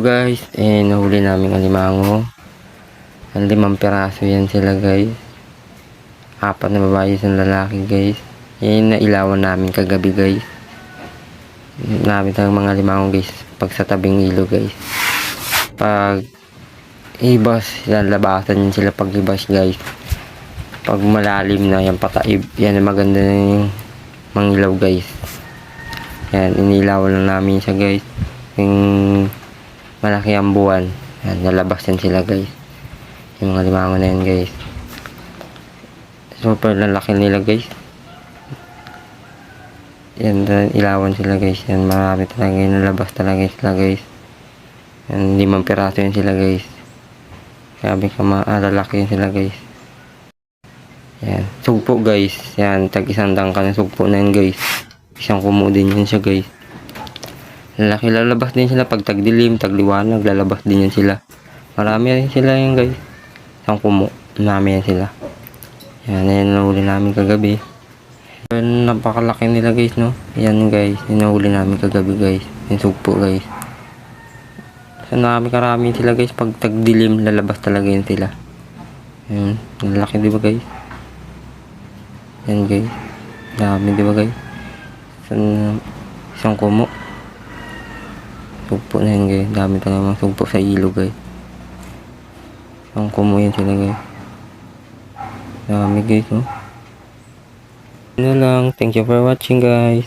guys, nahuli namin alimango. Ang 5 piraso yan sila guys. 4 na babae, 1 lalaki guys. Yan nailawan namin kagabi guys. Namin tayong mga alimango guys pag sa tabing ilog guys. Pag ibas, lalabasan yan sila pag ibas guys. Pag malalim na yan pataib, yan maganda na yung mangilaw guys. Yan, inilawan lang namin siya guys. Yung malaki ang buwan, yan, nalabas yan sila guys. Yung mga limango na yan guys. Super lalaki nila guys. Yan, ilawan sila guys. Yan, marami talaga yung nalabas talaga sila guys. Yan, 5 piraso yan sila guys. Sabi ka lalaki yan sila guys. Yan, sugpo guys. Yan, tag 100 ka na sugpo na yan guys. Isang kumo din yan siya guys. Lalaki, lalabas din sila pag tagdilim, tagliwanag, lalabas din yan sila. Marami rin sila yan guys. Isang kumo, marami yan sila. Yan, yan nahuli namin kagabi. Yan, napakalaki nila guys, no? Yan guys, yung nahuli namin kagabi guys. Yung sugpo guys. So, karami sila guys. Pag tagdilim, lalabas talaga yan sila. Yan, lalaki diba guys? Yan guys. Dami diba guys? Isang kumo. Sugpo na yan guys. Dami talaga mga sugpo sa ilog guys. Isang kumo yan sila guys. Dami guys, no? Yun na lang. Thank you for watching guys.